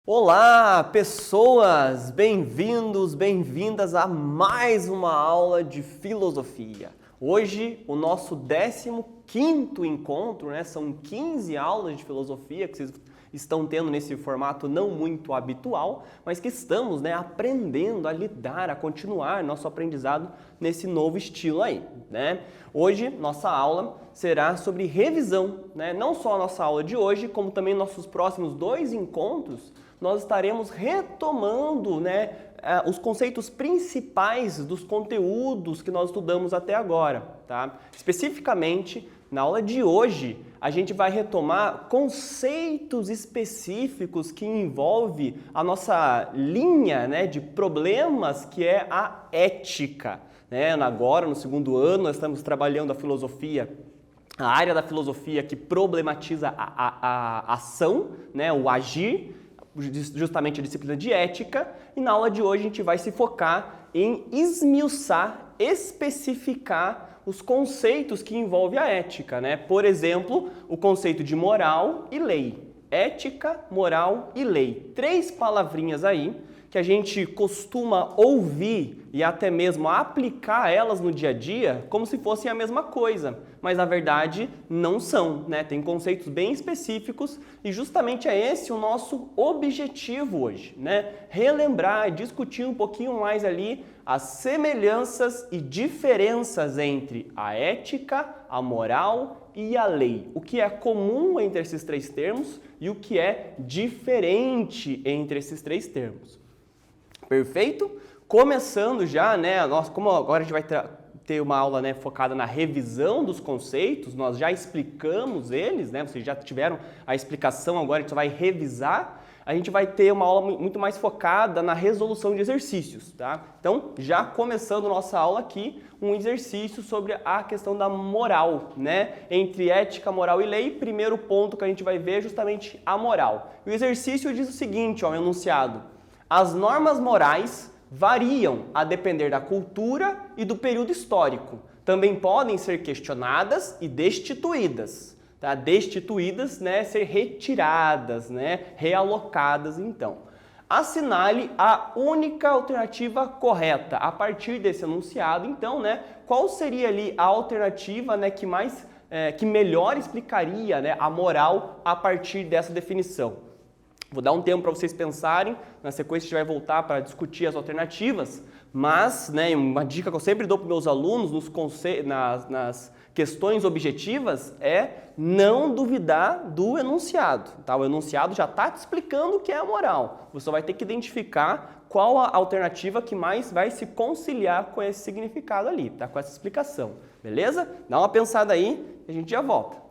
Olá, pessoas! Bem-vindos, bem-vindas a mais uma aula de filosofia. Hoje, o nosso 15º encontro, né? São 15 aulas de filosofia que vocês estão tendo nesse formato não muito habitual, mas que estamos, né, aprendendo a lidar, a continuar nosso aprendizado nesse novo estilo aí, né? Hoje, nossa aula será sobre revisão, né? Não só a nossa aula de hoje, como também nossos próximos 2 encontros, nós estaremos retomando, né, os conceitos principais dos conteúdos que nós estudamos até agora, tá? Especificamente, na aula de hoje, a gente vai retomar conceitos específicos que envolvem a nossa linha, né, de problemas, que é a ética, né? Agora, no 2º ano, nós estamos trabalhando a filosofia, a área da filosofia que problematiza a ação, né, o agir, justamente a disciplina de ética, e na aula de hoje a gente vai se focar em esmiuçar, especificar os conceitos que envolvem a ética, né? Por exemplo, o conceito de moral e lei. Ética, moral e lei. 3 palavrinhas aí que a gente costuma ouvir e até mesmo aplicar elas no dia a dia como se fossem a mesma coisa, mas na verdade não são, né? Tem conceitos bem específicos e justamente é esse o nosso objetivo hoje, né? Relembrar, discutir um pouquinho mais ali as semelhanças e diferenças entre a ética, a moral e a lei. O que é comum entre esses 3 termos e o que é diferente entre esses 3 termos. Perfeito? Começando já, né, como agora a gente vai ter uma aula, né, focada na revisão dos conceitos, nós já explicamos eles, né, vocês já tiveram a explicação, agora a gente só vai revisar, a gente vai ter uma aula muito mais focada na resolução de exercícios, tá? Então, já começando nossa aula aqui, um exercício sobre a questão da moral, né? Entre ética, moral e lei, primeiro ponto que a gente vai ver é justamente a moral. E o exercício diz o seguinte, ó, o enunciado: as normas morais variam a depender da cultura e do período histórico. Também podem ser questionadas e destituídas. Tá? Destituídas, né, ser retiradas, né, realocadas, então. Assinale a única alternativa correta. A partir desse enunciado, então, né, qual seria ali a alternativa, né, que melhor explicaria, né, a moral a partir dessa definição? Vou dar um tempo para vocês pensarem, na sequência a gente vai voltar para discutir as alternativas, mas, né, uma dica que eu sempre dou para os meus alunos nas questões objetivas é não duvidar do enunciado. Tá? O enunciado já está te explicando o que é a moral. Você só vai ter que identificar qual a alternativa que mais vai se conciliar com esse significado ali, tá? Com essa explicação. Beleza? Dá uma pensada aí e a gente já volta.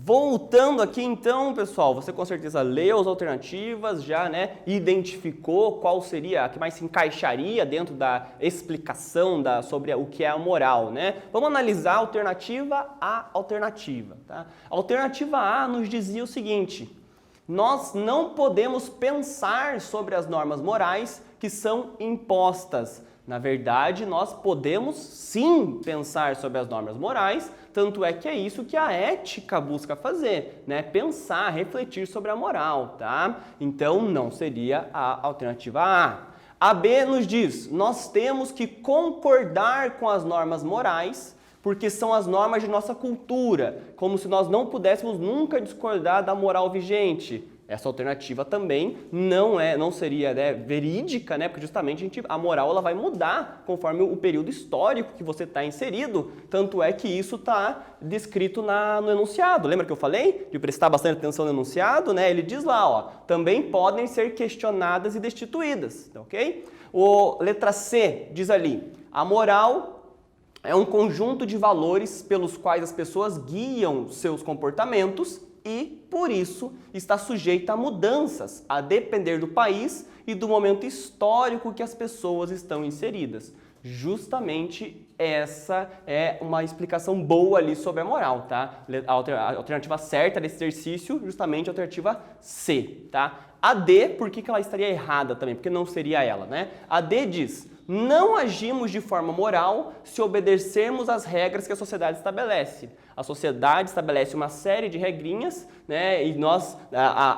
Voltando aqui então, pessoal, você com certeza leu as alternativas, já identificou qual seria a que mais se encaixaria dentro da explicação sobre o que é a moral, né? Vamos analisar a alternativa A alternativa, tá? A alternativa A nos dizia o seguinte: nós não podemos pensar sobre as normas morais que são impostas. Na verdade, nós podemos sim pensar sobre as normas morais, tanto é que é isso que a ética busca fazer, né? Pensar, refletir sobre a moral, tá? Então, não seria a alternativa A. A B nos diz: nós temos que concordar com as normas morais, porque são as normas de nossa cultura, como se nós não pudéssemos nunca discordar da moral vigente. Essa alternativa também não seria verídica, né? Porque justamente a moral ela vai mudar conforme o período histórico que você está inserido, tanto é que isso está descrito no enunciado. Lembra que eu falei de prestar bastante atenção no enunciado, né? Ele diz lá, ó, também podem ser questionadas e destituídas, ok? Letra C diz ali: a moral é um conjunto de valores pelos quais as pessoas guiam seus comportamentos e, por isso, está sujeita a mudanças, a depender do país e do momento histórico que as pessoas estão inseridas. Justamente essa é uma explicação boa ali sobre a moral, tá? A alternativa certa desse exercício, justamente a alternativa C, tá? A D, por que ela estaria errada também? Porque não seria ela, né? A D diz: não agimos de forma moral se obedecermos às regras que a sociedade estabelece. A sociedade estabelece uma série de regrinhas, né? E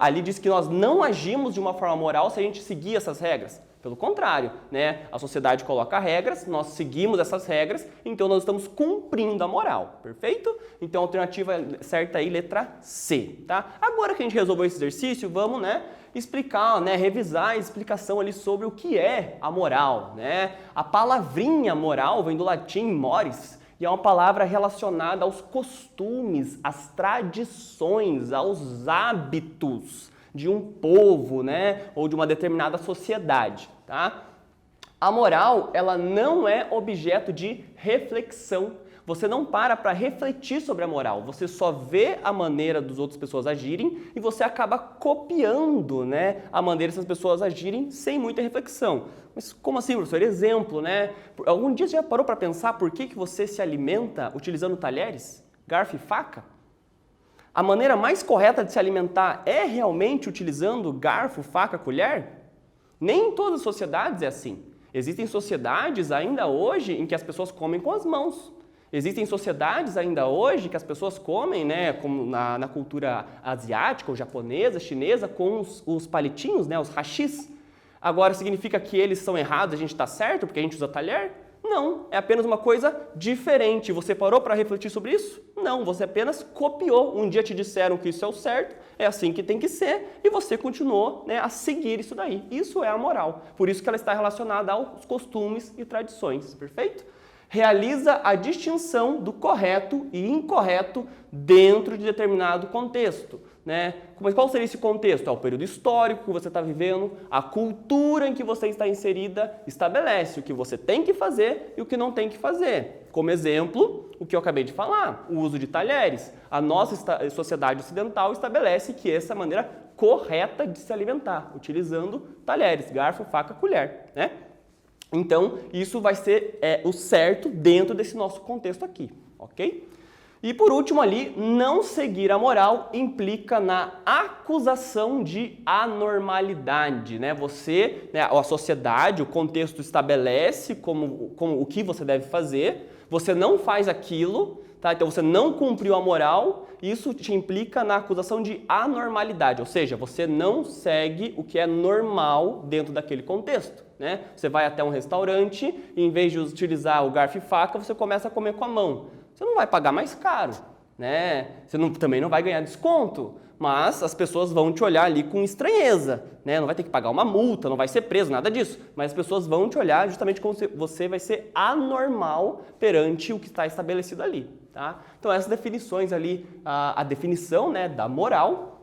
ali diz que nós não agimos de uma forma moral se a gente seguir essas regras. Pelo contrário, né? A sociedade coloca regras, nós seguimos essas regras, então nós estamos cumprindo a moral, perfeito? Então a alternativa certa aí, letra C, tá? Agora que a gente resolveu esse exercício, vamos, explicar, revisar a explicação ali sobre o que é a moral, né? A palavrinha moral vem do latim mores e é uma palavra relacionada aos costumes, às tradições, aos hábitos de um povo, ou de uma determinada sociedade, tá? A moral, ela não é objeto de reflexão. Você não para refletir sobre a moral, você só vê a maneira das outras pessoas agirem e você acaba copiando, a maneira dessas pessoas agirem sem muita reflexão. Mas como assim, professor? Exemplo, Algum dia você já parou para pensar por que você se alimenta utilizando talheres, garfo e faca? A maneira mais correta de se alimentar é realmente utilizando garfo, faca, colher? Nem em todas as sociedades é assim. Existem sociedades ainda hoje em que as pessoas comem com as mãos. Existem sociedades ainda hoje que as pessoas comem, como na cultura asiática ou japonesa, chinesa, com os palitinhos, os hashis. Agora, significa que eles são errados, a gente está certo porque a gente usa talher? Não, é apenas uma coisa diferente. Você parou para refletir sobre isso? Não, você apenas copiou. Um dia te disseram que isso é o certo, é assim que tem que ser, e você continuou a seguir isso daí. Isso é a moral. Por isso que ela está relacionada aos costumes e tradições, perfeito? Realiza a distinção do correto e incorreto dentro de determinado contexto, Mas qual seria esse contexto? É o período histórico que você está vivendo, a cultura em que você está inserida estabelece o que você tem que fazer e o que não tem que fazer. Como exemplo, o que eu acabei de falar, o uso de talheres. A nossa sociedade ocidental estabelece que essa é a maneira correta de se alimentar, utilizando talheres, garfo, faca, colher, Então, isso vai ser o certo dentro desse nosso contexto aqui, ok? E por último ali, não seguir a moral implica na acusação de anormalidade, a sociedade, o contexto estabelece como o que você deve fazer, você não faz aquilo, tá? Então você não cumpriu a moral, isso te implica na acusação de anormalidade, ou seja, você não segue o que é normal dentro daquele contexto, Você vai até um restaurante e em vez de utilizar o garfo e faca, você começa a comer com a mão. Você não vai pagar mais caro, Você também não vai ganhar desconto, mas as pessoas vão te olhar ali com estranheza, Não vai ter que pagar uma multa, não vai ser preso, nada disso. Mas as pessoas vão te olhar justamente como se você vai ser anormal perante o que está estabelecido ali, tá? Então essas definições ali, a definição, da moral,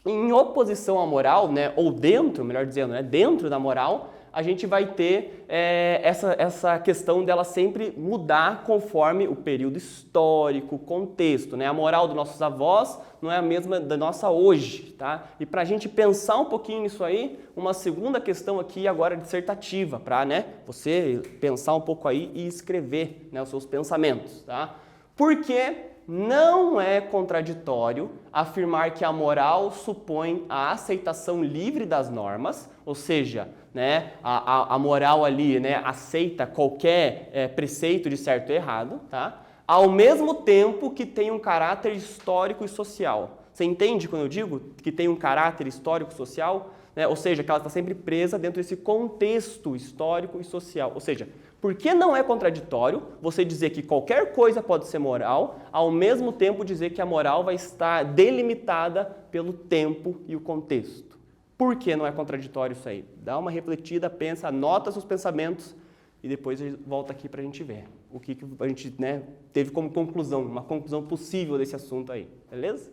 em oposição à moral, ou dentro, melhor dizendo, dentro da moral, a gente vai ter essa questão dela sempre mudar conforme o período histórico, o contexto, né? A moral dos nossos avós não é a mesma da nossa hoje, tá? E para a gente pensar um pouquinho nisso aí, uma segunda questão aqui agora dissertativa, para, né, você pensar um pouco aí e escrever, né, os seus pensamentos, tá? Porque não é contraditório afirmar que a moral supõe a aceitação livre das normas, ou seja, né, a moral ali, né, aceita qualquer preceito de certo e errado, tá? Ao mesmo tempo que tem um caráter histórico e social. Você entende quando eu digo que tem um caráter histórico e social? Né? Ou seja, que ela está sempre presa dentro desse contexto histórico e social. Ou seja, por que não é contraditório você dizer que qualquer coisa pode ser moral, ao mesmo tempo dizer que a moral vai estar delimitada pelo tempo e o contexto? Por que não é contraditório isso aí? Dá uma refletida, pensa, anota seus pensamentos e depois volta aqui para a gente ver o que a gente, né, teve como conclusão, uma conclusão possível desse assunto aí, beleza?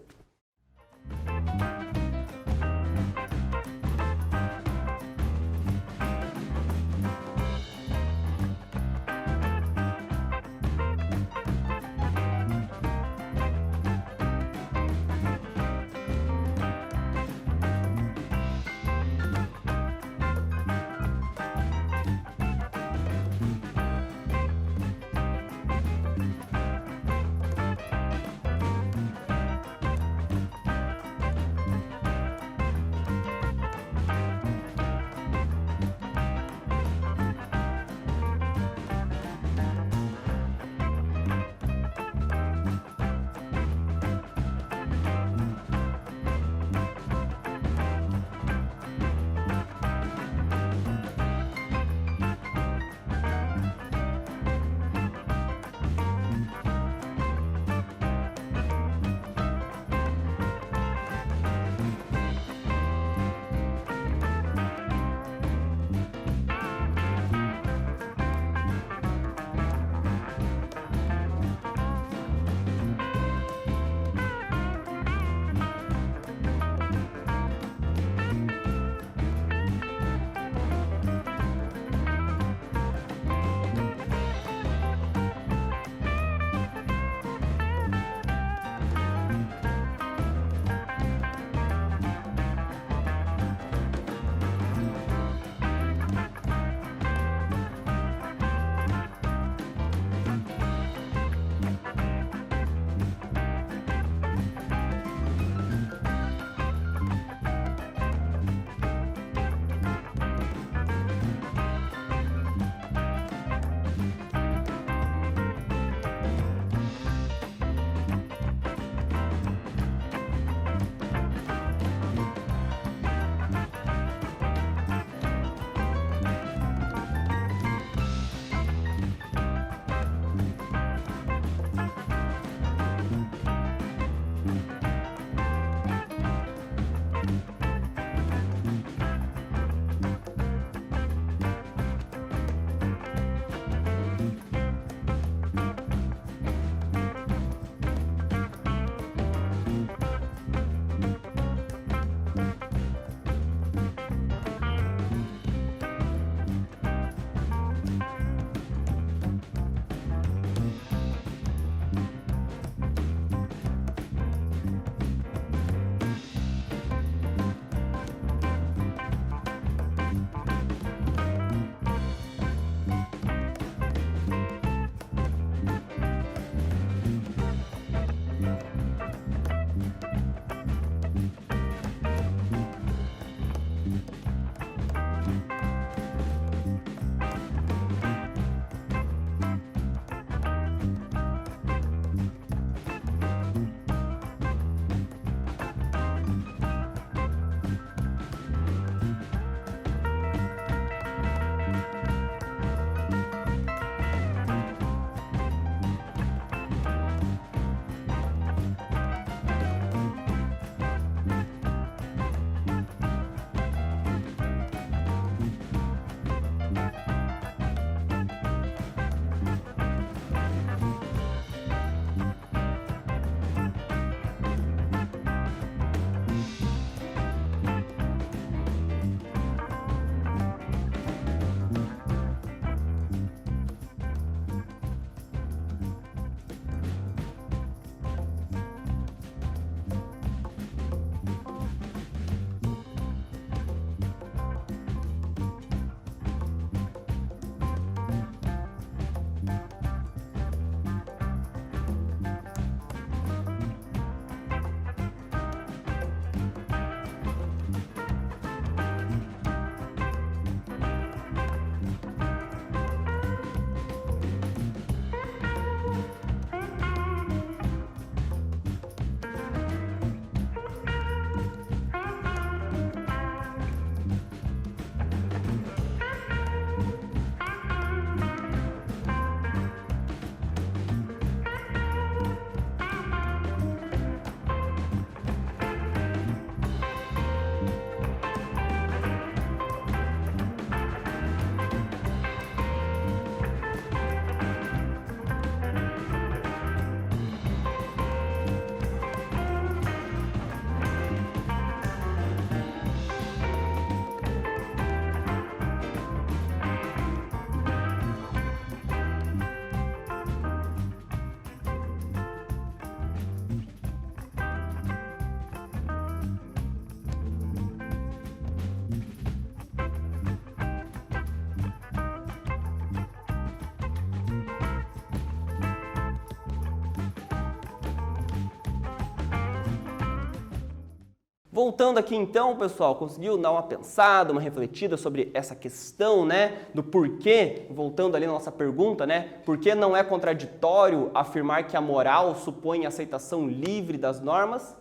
Voltando aqui então, pessoal, conseguiu dar uma pensada, uma refletida sobre essa questão, né, do porquê, voltando ali na nossa pergunta, né, por que não é contraditório afirmar que a moral supõe a aceitação livre das normas,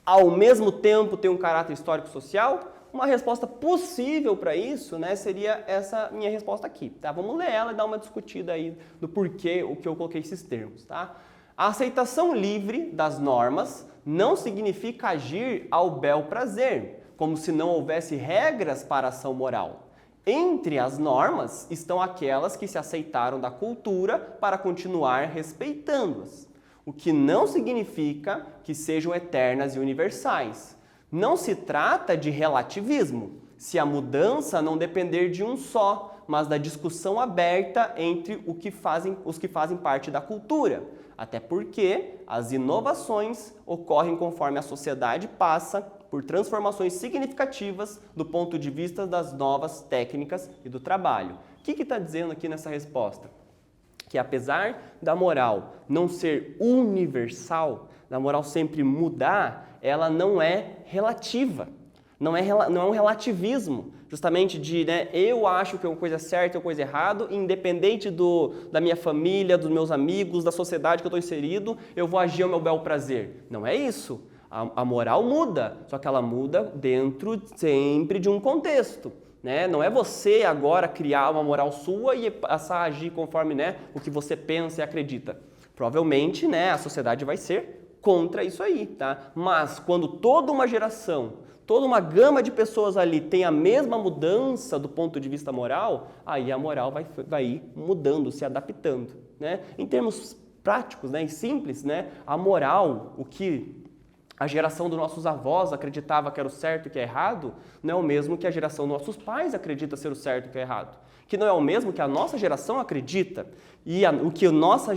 ao mesmo tempo tem um caráter histórico-social? Uma resposta possível para isso, né, seria essa minha resposta aqui, tá? Vamos ler ela e dar uma discutida aí do porquê o que eu coloquei esses termos, tá? A aceitação livre das normas não significa agir ao bel prazer, como se não houvesse regras para a ação moral. Entre as normas estão aquelas que se aceitaram da cultura para continuar respeitando-as, o que não significa que sejam eternas e universais. Não se trata de relativismo, se a mudança não depender de um só, mas da discussão aberta entre os que fazem parte da cultura. Até porque as inovações ocorrem conforme a sociedade passa por transformações significativas do ponto de vista das novas técnicas e do trabalho. O que está dizendo aqui nessa resposta? Que apesar da moral não ser universal, da moral sempre mudar, ela não é relativa. Não é um relativismo, justamente de, né, eu acho que uma coisa é certa e uma coisa é errada, independente da minha família, dos meus amigos, da sociedade que eu estou inserido, eu vou agir ao meu bel prazer. Não é isso. A moral muda, só que ela muda dentro sempre de um contexto. Né? Não é você agora criar uma moral sua e passar a agir conforme, né, o que você pensa e acredita. Provavelmente, né, a sociedade vai ser contra isso aí, tá? Mas quando toda uma geração, toda uma gama de pessoas ali tem a mesma mudança do ponto de vista moral, aí a moral vai ir mudando, se adaptando, né? Em termos práticos, né, e simples, né, a moral, o que a geração dos nossos avós acreditava que era o certo e que é errado, não é o mesmo que a geração dos nossos pais acredita ser o certo e que é errado. Que não é o mesmo que a nossa geração acredita. E o que a nossa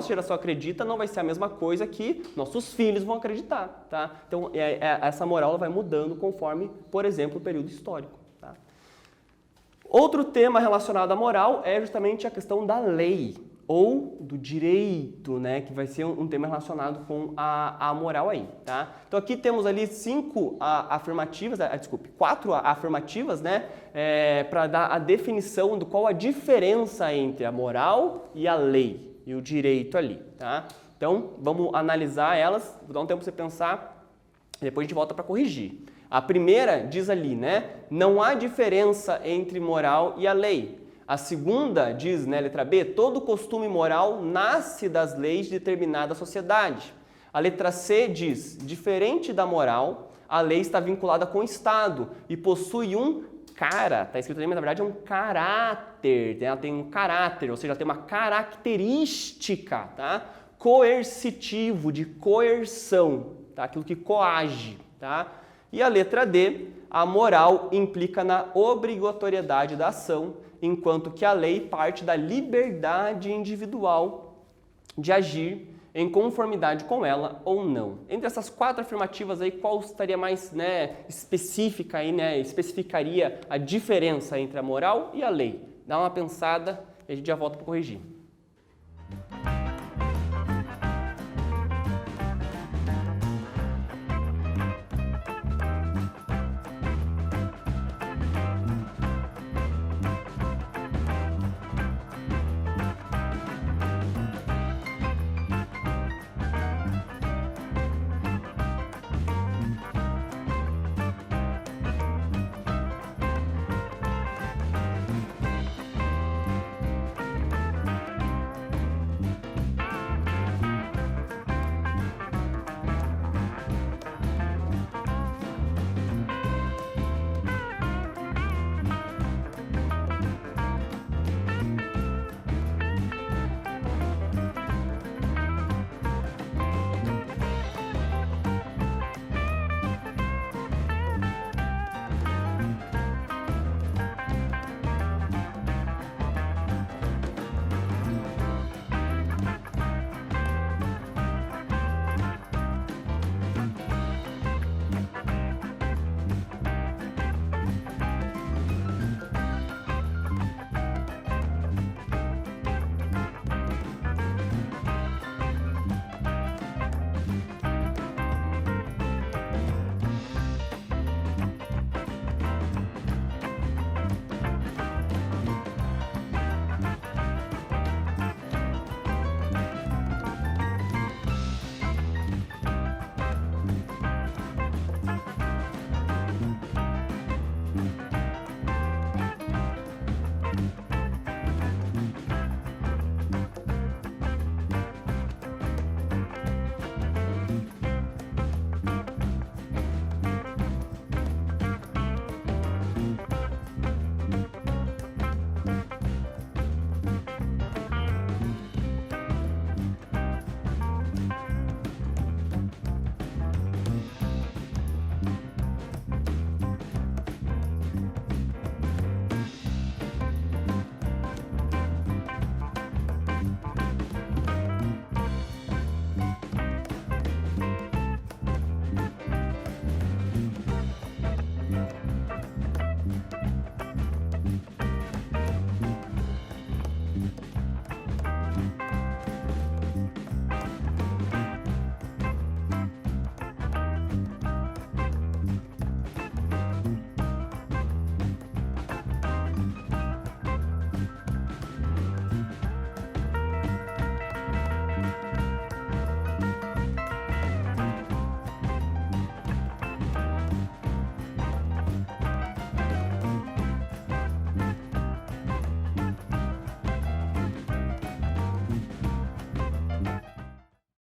geração acredita não vai ser a mesma coisa que nossos filhos vão acreditar, tá? Então, essa moral ela vai mudando conforme, por exemplo, o período histórico, tá? Outro tema relacionado à moral é justamente a questão da lei ou do direito, né, que vai ser um tema relacionado com a moral aí, tá? Então aqui temos ali quatro afirmativas, né, para dar a definição do qual a diferença entre a moral e a lei e o direito ali, tá? Então vamos analisar elas, vou dar um tempo para você pensar, depois a gente volta para corrigir. A primeira diz ali, né, não há diferença entre moral e a lei. A segunda diz, né, letra B, todo costume moral nasce das leis de determinada sociedade. A letra C diz, diferente da moral, a lei está vinculada com o Estado e possui um está escrito ali, mas na verdade é um caráter, né? Ela tem um caráter, ou seja, ela tem uma característica, tá? Coercitivo, de coerção, tá? Aquilo que coage, tá? E a letra D, a moral implica na obrigatoriedade da ação, enquanto que a lei parte da liberdade individual de agir em conformidade com ela ou não. Entre essas quatro afirmativas aí, qual estaria mais, né, específica aí, né, especificaria a diferença entre a moral e a lei? Dá uma pensada e a gente já volta para corrigir.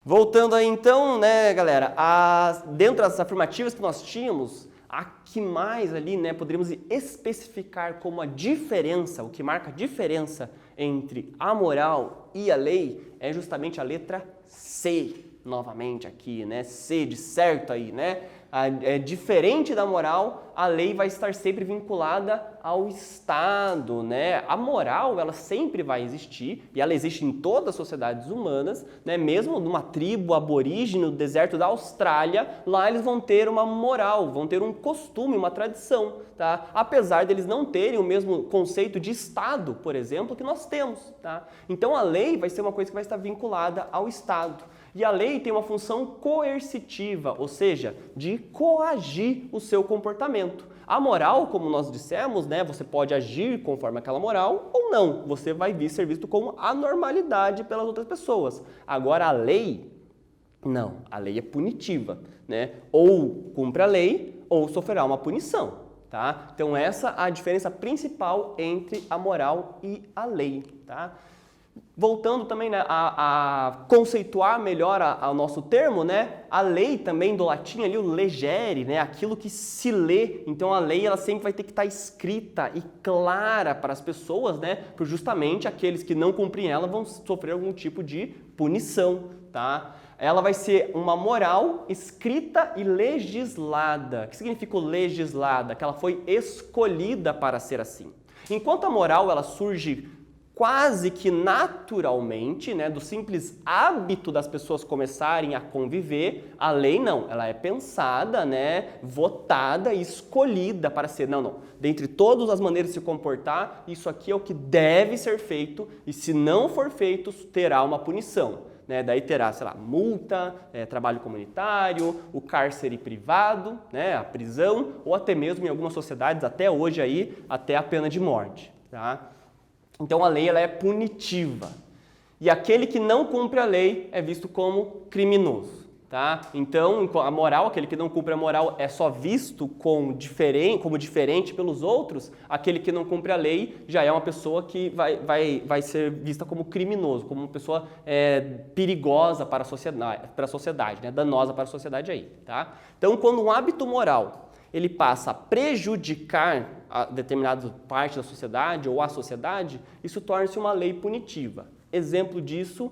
Voltando aí então, né, galera, dentro das afirmativas que nós tínhamos, a que mais ali, né, poderíamos especificar como a diferença, o que marca a diferença entre a moral e a lei é justamente a letra C, novamente aqui, né, C de certo aí, né, diferente da moral, a lei vai estar sempre vinculada ao Estado, né? A moral, ela sempre vai existir e ela existe em todas as sociedades humanas, né? Mesmo numa tribo aborígene no deserto da Austrália, lá eles vão ter uma moral, vão ter um costume, uma tradição, tá? Apesar deles não terem o mesmo conceito de Estado, por exemplo, que nós temos, tá? Então a lei vai ser uma coisa que vai estar vinculada ao Estado. E a lei tem uma função coercitiva, ou seja, de coagir o seu comportamento. A moral, como nós dissemos, né, você pode agir conforme aquela moral ou não. Você vai ser visto como anormalidade pelas outras pessoas. Agora, a lei, não. A lei é punitiva, né? Ou cumpre a lei ou sofrerá uma punição, tá? Então, essa é a diferença principal entre a moral e a lei, tá? Voltando também, né, a conceituar melhor o nosso termo, né, a lei também do latim ali, o legere, né, aquilo que se lê. Então a lei ela sempre vai ter que estar escrita e clara para as pessoas, né, porque justamente aqueles que não cumprem ela vão sofrer algum tipo de punição, tá? Ela vai ser uma moral escrita e legislada. O que significa legislada? Que ela foi escolhida para ser assim. Enquanto a moral ela surge quase que naturalmente, né, do simples hábito das pessoas começarem a conviver, a lei não, ela é pensada, né, votada e escolhida para ser, não, dentre todas as maneiras de se comportar, isso aqui é o que deve ser feito e se não for feito, terá uma punição. Né, daí terá, sei lá, multa, trabalho comunitário, o cárcere privado, né, a prisão, ou até mesmo em algumas sociedades, até hoje aí, até a pena de morte, tá? Então a lei ela é punitiva e aquele que não cumpre a lei é visto como criminoso, tá? Então a moral, aquele que não cumpre a moral é só visto como diferente pelos outros, aquele que não cumpre a lei já é uma pessoa que vai ser vista como criminoso, como uma pessoa perigosa para a sociedade, né? Danosa para a sociedade aí, tá? Então quando um hábito moral ele passa a prejudicar a determinada parte da sociedade ou a sociedade, isso torna-se uma lei punitiva. Exemplo disso,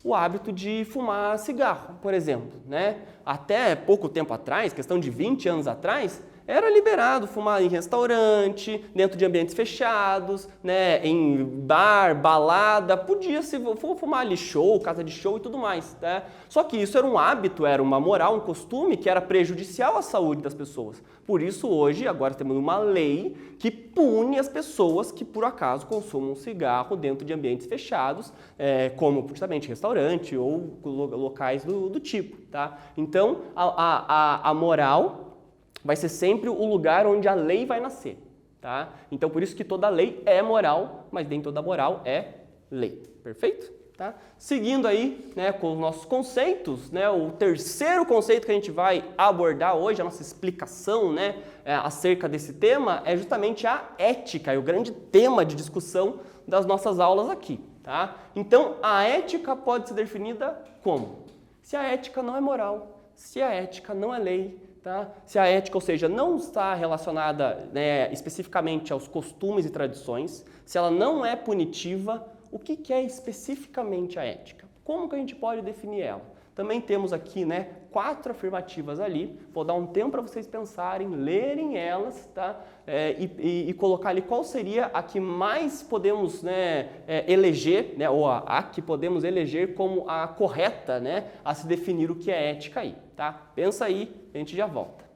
o hábito de fumar cigarro, por exemplo, né? Até pouco tempo atrás, questão de 20 anos atrás, era liberado fumar em restaurante, dentro de ambientes fechados, né, em bar, balada, podia-se fumar ali show, casa de show e tudo mais, né? Só que isso era um hábito, era uma moral, um costume que era prejudicial à saúde das pessoas. Por isso hoje, agora temos uma lei que pune as pessoas que por acaso consumam cigarro dentro de ambientes fechados, como justamente restaurante ou locais do tipo, tá? Então a moral vai ser sempre o lugar onde a lei vai nascer, tá? Então, por isso que toda lei é moral, mas nem toda moral é lei, perfeito? Tá? Seguindo aí, né, com os nossos conceitos, né, o terceiro conceito que a gente vai abordar hoje, a nossa explicação, né, acerca desse tema, é justamente a ética, é o grande tema de discussão das nossas aulas aqui, tá? Então, a ética pode ser definida como? Se a ética não é moral, se a ética não é lei, tá? Se a ética, ou seja, não está relacionada, né, especificamente aos costumes e tradições, se ela não é punitiva, o que é especificamente a ética? Como que a gente pode definir ela? Também temos aqui, né, 4 afirmativas ali, vou dar um tempo para vocês pensarem, lerem elas, tá? E colocar ali qual seria a que mais podemos, né, eleger, né, ou a que podemos eleger como a correta, né, a se definir o que é ética aí, tá? Pensa aí, a gente já volta.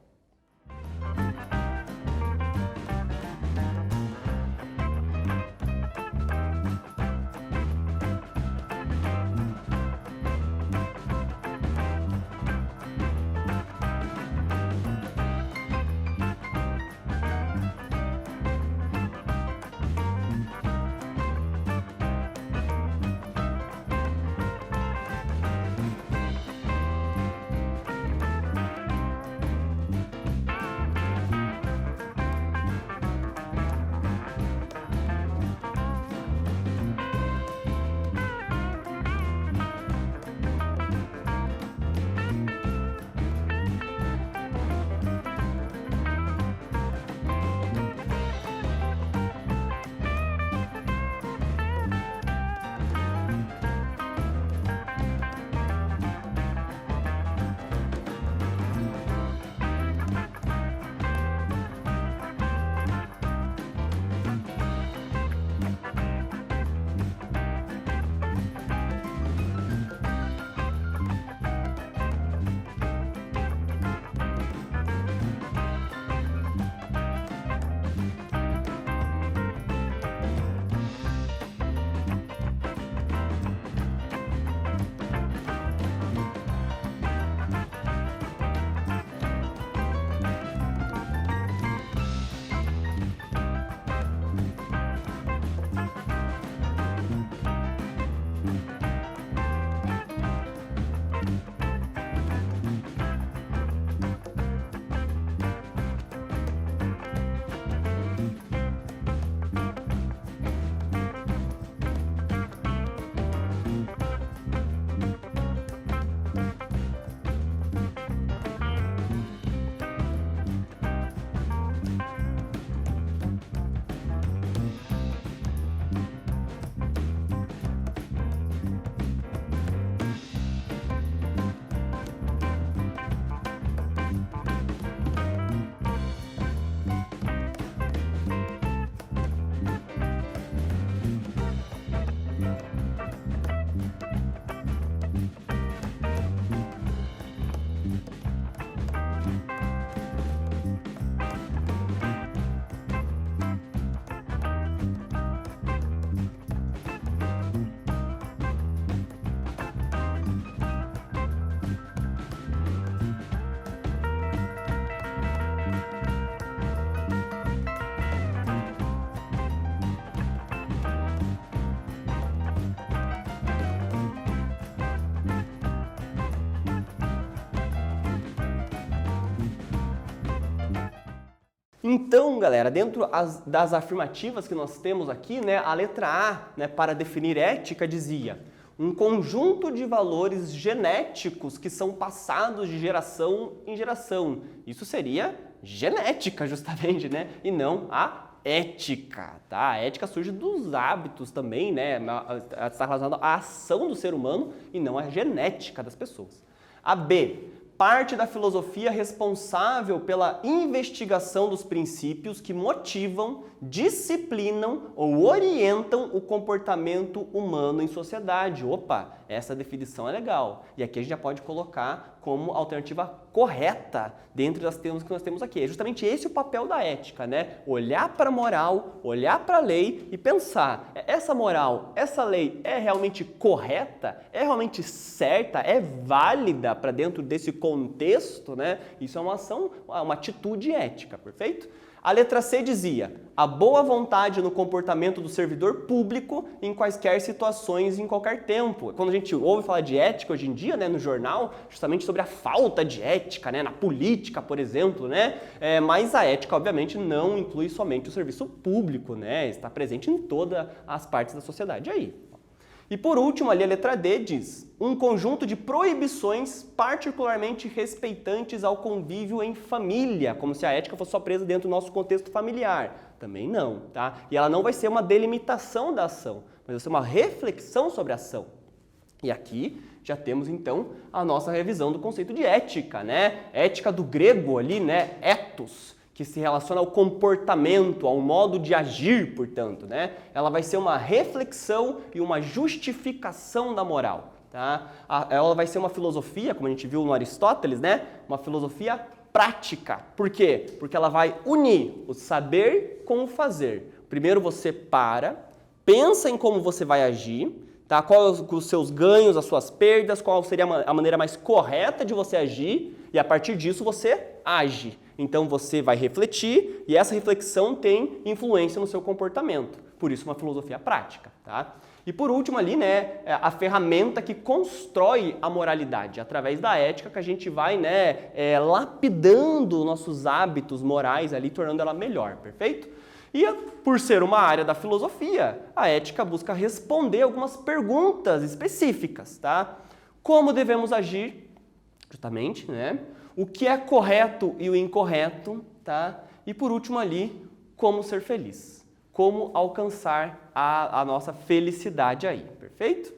Então, galera, dentro das afirmativas que nós temos aqui, né, a letra A, né, para definir ética, dizia um conjunto de valores genéticos que são passados de geração em geração. Isso seria genética, justamente, né, e não a ética, tá? A ética surge dos hábitos também, né, está relacionada à ação do ser humano e não à genética das pessoas. A B, parte da filosofia responsável pela investigação dos princípios que motivam, disciplinam ou orientam o comportamento humano em sociedade. Opa, essa definição é legal. E aqui a gente já pode colocar como alternativa correta dentro das temas que nós temos aqui. É justamente esse o papel da ética, né? Olhar para a moral, olhar para a lei e pensar, essa moral, essa lei é realmente correta? É realmente certa? É válida para dentro desse contexto, né? Isso é uma ação, uma atitude ética, perfeito? A letra C dizia, a boa vontade no comportamento do servidor público em quaisquer situações e em qualquer tempo. Quando a gente ouve falar de ética hoje em dia, né, no jornal, justamente sobre a falta de ética, né, na política, por exemplo, né, mas a ética, obviamente, não inclui somente o serviço público, né, está presente em todas as partes da sociedade aí. E por último, ali a letra D diz, um conjunto de proibições particularmente respeitantes ao convívio em família, como se a ética fosse só presa dentro do nosso contexto familiar. Também não, tá? E ela não vai ser uma delimitação da ação, mas vai ser uma reflexão sobre a ação. E aqui já temos então a nossa revisão do conceito de ética, né? Ética do grego ali, né? Ethos, que se relaciona ao comportamento, ao modo de agir, portanto, né? Ela vai ser uma reflexão e uma justificação da moral, tá? Ela vai ser uma filosofia, como a gente viu no Aristóteles, né? Uma filosofia prática. Por quê? Porque ela vai unir o saber com o fazer. Primeiro você pensa em como você vai agir, tá? Quais os seus ganhos, as suas perdas, qual seria a maneira mais correta de você agir e a partir disso você age. Então você vai refletir e essa reflexão tem influência no seu comportamento. Por isso uma filosofia prática, tá? E por último ali, né, a ferramenta que constrói a moralidade, através da ética que a gente vai, né, lapidando nossos hábitos morais ali, tornando ela melhor, perfeito? E por ser uma área da filosofia, a ética busca responder algumas perguntas específicas, tá? Como devemos agir, justamente, né? O que é correto e o incorreto, tá? E por último ali, como ser feliz. Como alcançar a nossa felicidade aí, perfeito?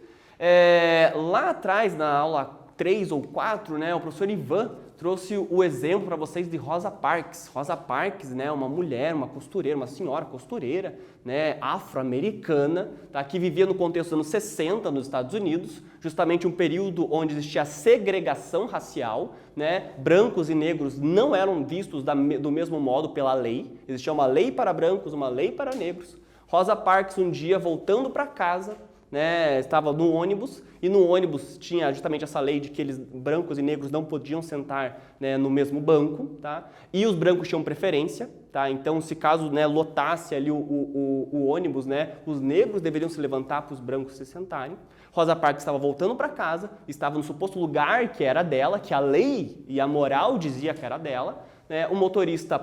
Lá atrás, na aula 3 ou 4, né, o professor Ivan trouxe o exemplo para vocês de Rosa Parks. Rosa Parks, né, uma mulher, uma costureira, uma senhora costureira, né, afro-americana, tá, que vivia no contexto dos anos 60 nos Estados Unidos, justamente um período onde existia segregação racial, né, brancos e negros não eram vistos do mesmo modo pela lei, existia uma lei para brancos, uma lei para negros. Rosa Parks um dia voltando para casa, né, estava no ônibus e no ônibus tinha justamente essa lei de que eles, brancos e negros, não podiam sentar, né, no mesmo banco, tá? E os brancos tinham preferência, tá? Então, se caso, né, lotasse ali o ônibus, né, os negros deveriam se levantar para os brancos se sentarem. Rosa Parks estava voltando para casa, estava no suposto lugar que era dela, que a lei e a moral dizia que era dela, né? O motorista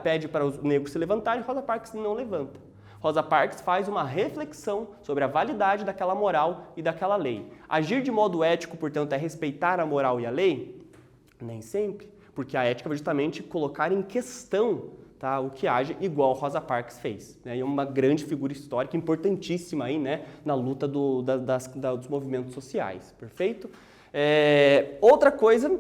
pede para os negros se levantarem, Rosa Parks não levanta. Rosa Parks faz uma reflexão sobre a validade daquela moral e daquela lei. Agir de modo ético, portanto, é respeitar a moral e a lei? Nem sempre, porque a ética vai justamente colocar em questão, tá, o que age igual Rosa Parks fez, né? E é uma grande figura histórica importantíssima aí, né, na luta dos movimentos sociais, perfeito? Outra coisa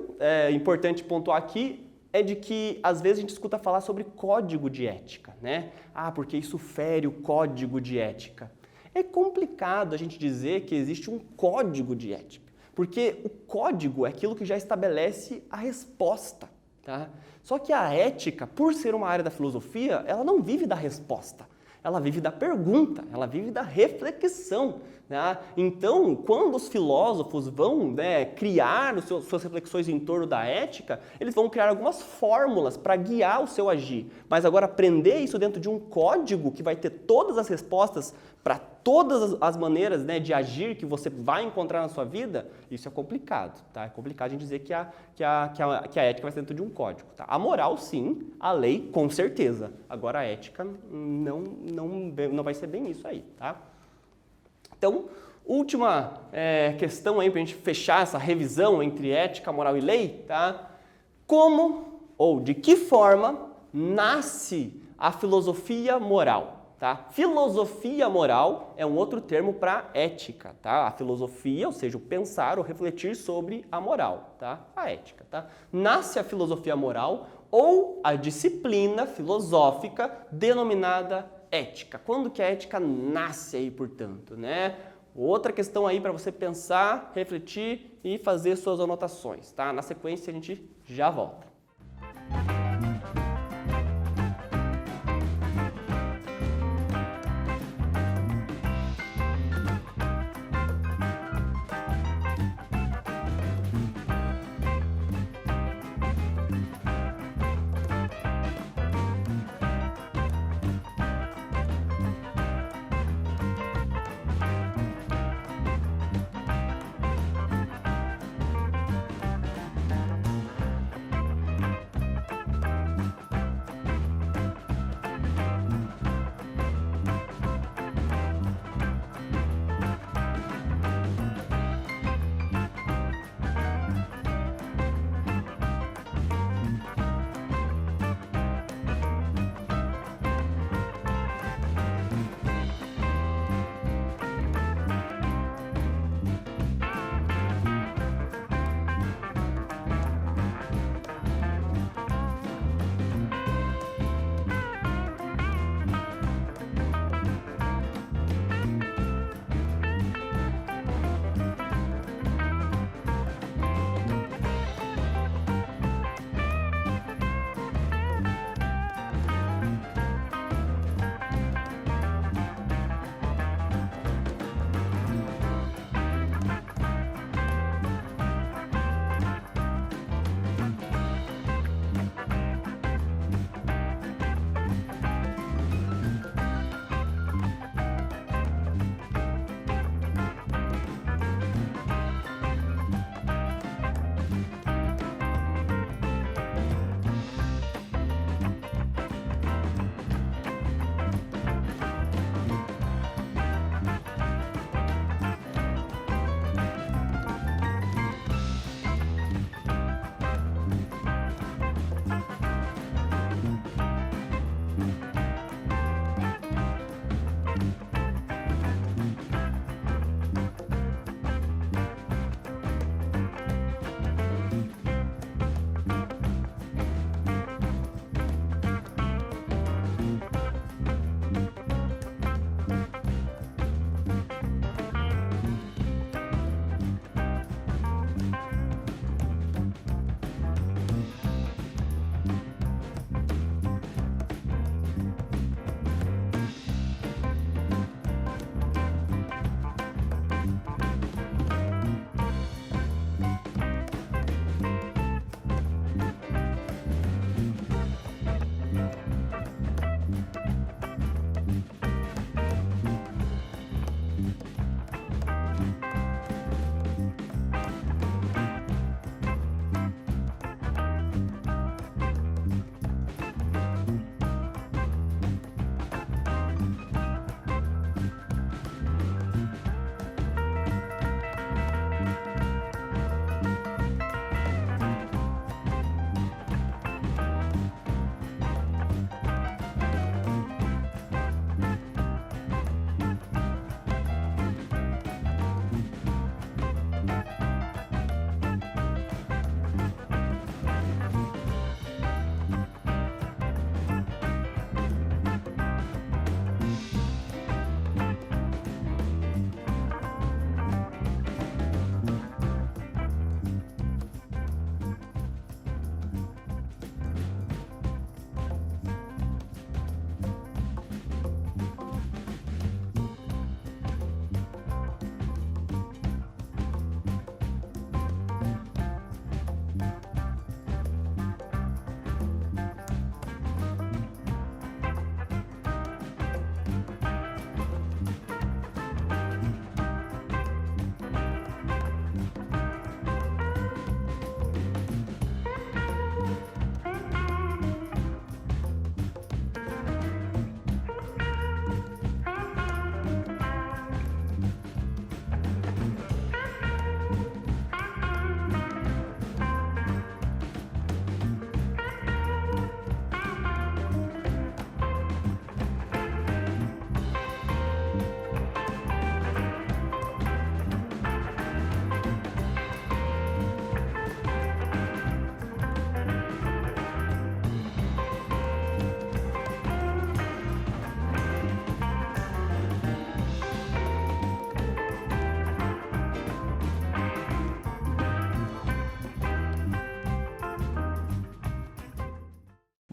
importante pontuar aqui é de que, às vezes, a gente escuta falar sobre código de ética, né? Ah, porque isso fere o código de ética. É complicado a gente dizer que existe um código de ética, porque o código é aquilo que já estabelece a resposta, tá? Só que a ética, por ser uma área da filosofia, ela não vive da resposta. Ela vive da pergunta, ela vive da reflexão, né? Então, quando os filósofos vão, né, criar suas reflexões em torno da ética, eles vão criar algumas fórmulas para guiar o seu agir. Mas agora, aprender isso dentro de um código que vai ter todas as respostas para todas as maneiras, né, de agir que você vai encontrar na sua vida, isso é complicado, tá? É complicado a gente dizer que a ética vai ser dentro de um código, tá? A moral, sim, a lei, com certeza. Agora, a ética não vai ser bem isso aí, tá? Então, última questão aí para a gente fechar essa revisão entre ética, moral e lei, tá? Como ou de que forma nasce a filosofia moral? Tá? Filosofia moral é um outro termo para ética, tá? A filosofia, ou seja, o pensar ou refletir sobre a moral, tá? A ética, tá? Nasce a filosofia moral ou a disciplina filosófica denominada ética. Quando que a ética nasce aí, portanto, né? Outra questão aí para você pensar, refletir e fazer suas anotações, tá? Na sequência a gente já volta.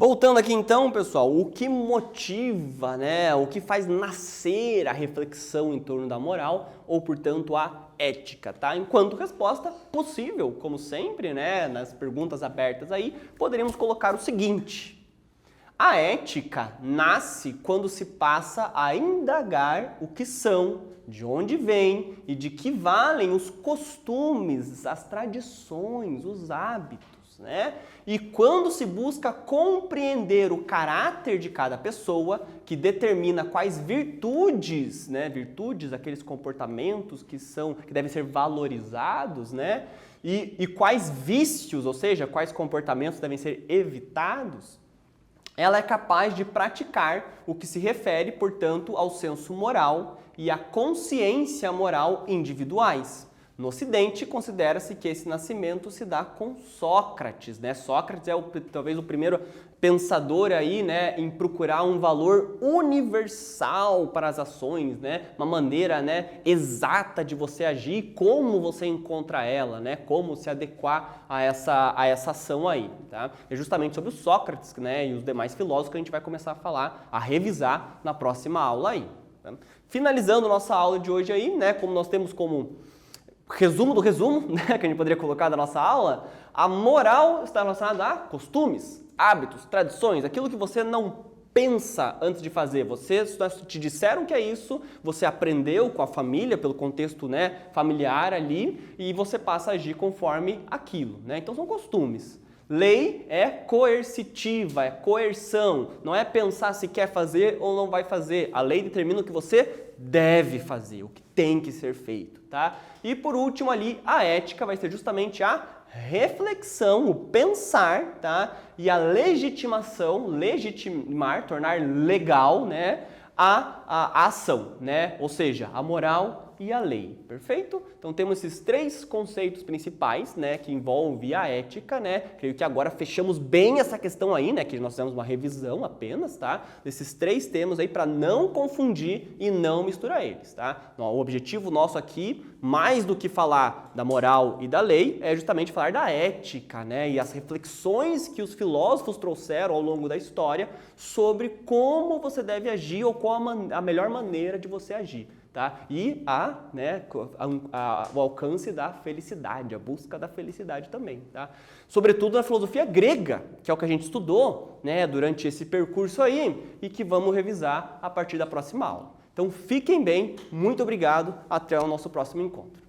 Voltando aqui então, pessoal, o que motiva, né, o que faz nascer a reflexão em torno da moral ou, portanto, a ética, tá? Enquanto resposta possível, como sempre, né, nas perguntas abertas aí, poderíamos colocar o seguinte: a ética nasce quando se passa a indagar o que são, de onde vêm e de que valem os costumes, as tradições, os hábitos, né? E quando se busca compreender o caráter de cada pessoa, que determina quais virtudes, né? Virtudes, aqueles comportamentos que devem ser valorizados, né? E quais vícios, ou seja, quais comportamentos devem ser evitados, ela é capaz de praticar o que se refere, portanto, ao senso moral e à consciência moral individuais. No Ocidente, considera-se que esse nascimento se dá com Sócrates, né? Sócrates é talvez o primeiro pensador aí, né, em procurar um valor universal para as ações, né? Uma maneira, né, exata de você agir, como você encontra ela, né? Como se adequar a essa ação aí, tá? É justamente sobre o Sócrates, né, e os demais filósofos que a gente vai começar a falar, a revisar na próxima aula aí. Tá? Finalizando nossa aula de hoje aí, né, como nós temos como resumo do resumo, né, que a gente poderia colocar da nossa aula, a moral está relacionada a costumes, hábitos, tradições, aquilo que você não pensa antes de fazer. Você te disseram que é isso, você aprendeu com a família, pelo contexto, né, familiar ali, e você passa a agir conforme aquilo, né? Então são costumes. Lei é coercitiva, é coerção, não é pensar se quer fazer ou não vai fazer. A lei determina o que você deve fazer, o que tem que ser feito, tá? E por último ali, a ética vai ser justamente a reflexão, o pensar, tá? E a legitimação, legitimar, tornar legal, né? A ação, né? Ou seja, a moral e a lei, perfeito? Então temos esses três conceitos principais, né, que envolvem a ética, né? Creio que agora fechamos bem essa questão aí, né, que nós fizemos uma revisão apenas, tá? Desses três temas aí para não confundir e não misturar eles, tá? O objetivo nosso aqui, mais do que falar da moral e da lei, é justamente falar da ética, né? E as reflexões que os filósofos trouxeram ao longo da história sobre como você deve agir ou qual a melhor maneira de você agir. Tá? E o alcance da felicidade, a busca da felicidade também. Tá? Sobretudo na filosofia grega, que é o que a gente estudou, né, durante esse percurso aí e que vamos revisar a partir da próxima aula. Então fiquem bem, muito obrigado, até o nosso próximo encontro.